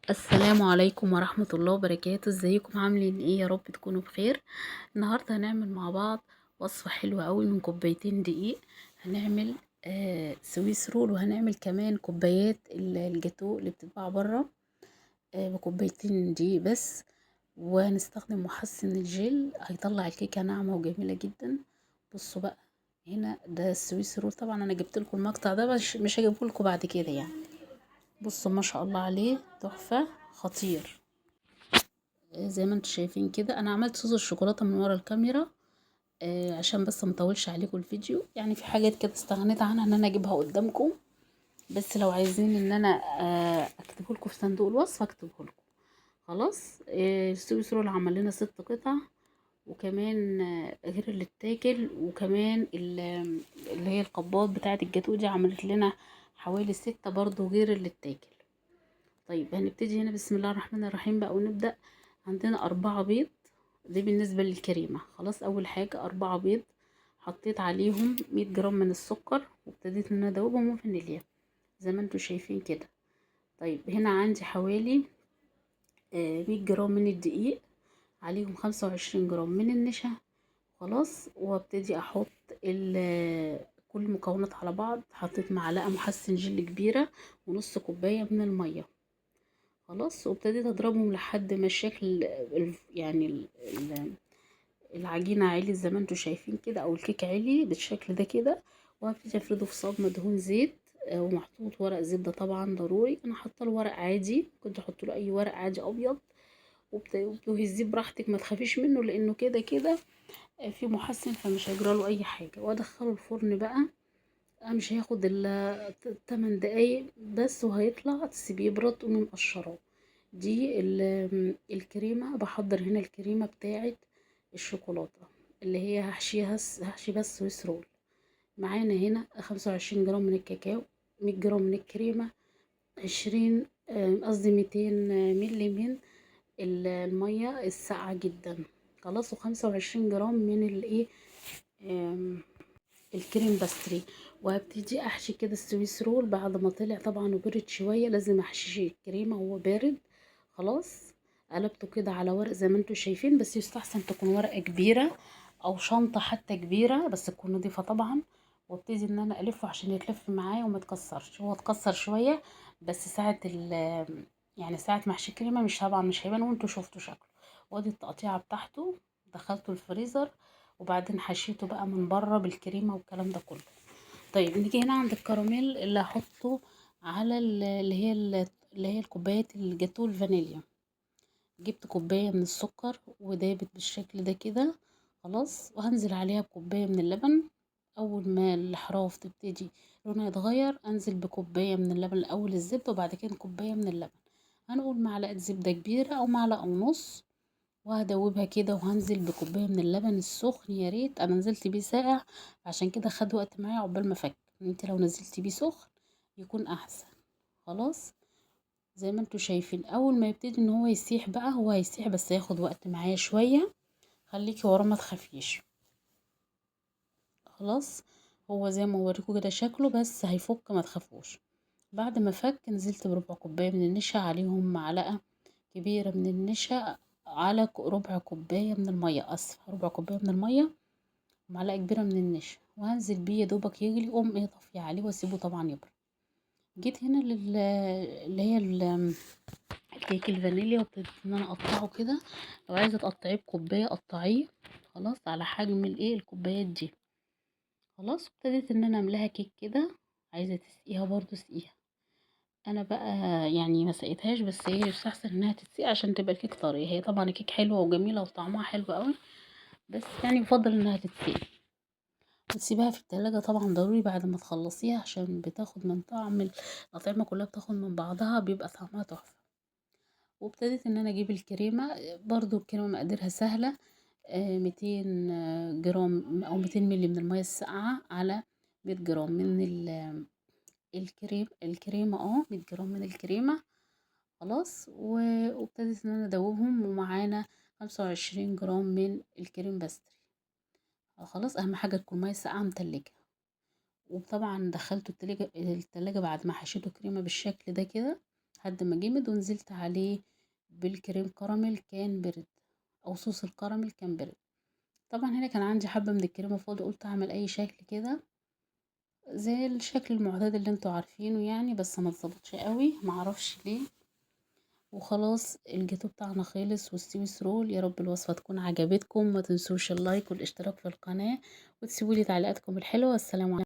السلام عليكم ورحمة الله وبركاته. ازيكم عاملين ايه؟ يا رب تكونوا بخير. النهاردة هنعمل مع بعض وصفة حلوة قوي من كوبايتين دقيق. هنعمل سويس رول، وهنعمل كمان كوبايات الجاتو اللي بتتباع بره بكوبايتين دقيق بس. وهنستخدم محسن الجيل، هيطلع الكيكة ناعمة وجميلة جدا. بصوا بقى، هنا ده السويس رول. طبعا انا جبت لكم المقطع ده بس مش هجيبه لكم بعد كده يعني. بصوا ما شاء الله عليه، تحفة، خطير. زي ما انتم شايفين كده، انا عملت صوص الشوكولاته من ورا الكاميرا عشان بس مطولش عليكم الفيديو. يعني في حاجات كده استغنيت عنها ان انا اجيبها قدامكم، بس لو عايزين ان انا اكتبه لكم في صندوق الوصف اكتبه لكم. خلاص. السويس رول عمل لنا 6 قطع، وكمان غير اللي اتاكل، وكمان اللي هي القباط بتاعه الجاتو دي عملت لنا حوالي 6 برضو غير اللي اتاكل. طيب هنبتدي هنا بسم الله الرحمن الرحيم بقى ونبدأ. عندنا 4 بيض، دي بالنسبة للكريمة. خلاص، أول حاجة 4 بيض، حطيت عليهم 100 جرام من السكر، وابتديت ان انا ادوبهم وفانيليا زي ما انتوا شايفين كده. طيب هنا عندي حوالي 100 جرام من الدقيق، عليهم 25 جرام من النشا. خلاص، وابتدي احط كل المكونات على بعض. حطيت معلقة محسن جل كبيرة، ونص كوباية من المية. خلاص، وابتديت اضربهم لحد ما الشكل يعني العجينة عالي زي ما انتوا شايفين كده، او الكيك عالي بالشكل ده كده. وهبتدي افرده في صاج مدهون زيت، ومحطوط ورق زبدة طبعا ضروري. انا حاطه له ورق عادي، كنت احط له اي ورق عادي ابيض. وتهزيه براحتك، ما تخافيش منه لانه كده كده في محسن، فمش هيجرى له اي حاجه. وادخله الفرن بقى. مش هياخد الا 8 دقايق بس، وهيطلع تسيبيه يبرد تقومي مقشراه. دي الكريمة. بحضر هنا الكريمة بتاعة الشوكولاتة اللي هي هحشي بس سويس رول. معانا هنا 25 جرام من الكاكاو، 100 جرام من الكريمة، 20 قصدي 200 ملي من المية الساقعة جدا. خلاص، و25 جرام من الايه آم، الكريم باستري. وهبتدي احشي كده السويس رول بعد ما طلع طبعا وبرد شويه. لازم احشي الكريمه وهو بارد. خلاص، قلبته كده على ورق زي ما انتوا شايفين، بس يستحسن تكون ورقه كبيره او شنطه حتى كبيره، بس تكون نضيفه طبعا. وابتدي ان انا الفه عشان يتلف معايا وما يتكسرش. هو اتكسر شويه بس ساعه يعني ساعه محشي الكريمه مش طبعا مش هيبان، وانتوا شفتوا شكله. وادي التقطيعه بتاعته، دخلته الفريزر. وبعدين حشيته بقى من بره بالكريمه والكلام ده كله. طيب نيجي هنا عند الكراميل اللي هحطه على اللي هي الكوبايات الجاتو الفانيليا. جبت كوبايه من السكر ودابت بالشكل ده كده. خلاص، وهنزل عليها بكوبايه من اللبن. اول ما الحراف تبتدي لونها يتغير، انزل بكوبايه من اللبن الاول الزبده، وبعد كده كوبايه من اللبن. هنقول معلقه زبده كبيره او معلقه ونص. وهدوبها كده، وهنزل بكوبايه من اللبن السخن. يا ريت انا نزلت بيه ساقع، عشان كده خد وقت معايا عقبال ما فك. انت لو نزلتي بيه سخن يكون احسن. خلاص، زي ما انتوا شايفين اول ما يبتدي ان هو يسيح بقى، هو هيسيح بس هياخد وقت معايا شويه. خليكي وراه ما تخافيش. خلاص، هو زي ما اوريكم كده شكله، بس هيفك ما تخافوش. بعد ما فك، نزلت بربع كوبايه من النشا، عليهم معلقه كبيره من النشا، على ربع كوبايه من الميه. اسف، ربع كوبايه من الميه، معلقه كبيره من النشا. وهنزل بيه يا دوبك يغلي، قوم ايه طفي عليه واسيبه طبعا يبرد. جيت هنا اللي هي الكيك الفانيليا، وابتديت ان انا اقطعه كده. لو عايزه تقطعيه بكوبايه قطعيه. خلاص، على حجم الايه الكوبايات دي. خلاص، ابتديت ان انا املاها كيك كده. عايزه تسقيها برضو سقيها. انا بقى يعني ما سقيتهاش، بس هي يستحسن انها تتسقي عشان تبقى الكيك طريه. هي طبعا الكيك حلوه وجميله وطعمها حلو قوي، بس يعني بفضل انها تتسقي. وتسيبيها في التلاجة طبعا ضروري بعد ما تخلصيها، عشان بتاخد من طعم الأطعمة كلها، بتاخد من بعضها، بيبقى طعمها تحفة. وابتديت ان انا اجيب الكريمة. برضو الكريمة مقاديرها سهلة. 200 جرام او 200 ملي من المية الساقعة، على 100 جرام من الكريمة. 100 جرام من الكريمة. خلاص، وابتديت ان انا ادوبهم. ومعانا 25 جرام من الكريم باستري. خلاص، اهم حاجة تكون مية ساقعة متلجة. وطبعا دخلته التلاجة بعد ما حشيته كريمة بالشكل ده كده. لحد ما جمد، ونزلت عليه بالكريم كراميل كان برد، او صوص الكراميل كان برد. طبعا هنا كان عندي حبة من الكريمة فاضي، قلت اعمل اي شكل كده زي الشكل المعتاد اللي انتوا عارفينه يعني، بس ما اتظبطش قوي معرفش ليه. وخلاص الجاتو بتاعنا خلص والسويس رول. يا رب الوصفة تكون عجبتكم، ما تنسوش اللايك والاشتراك في القناة، وتسيبولي تعليقاتكم الحلوة. والسلام عليكم.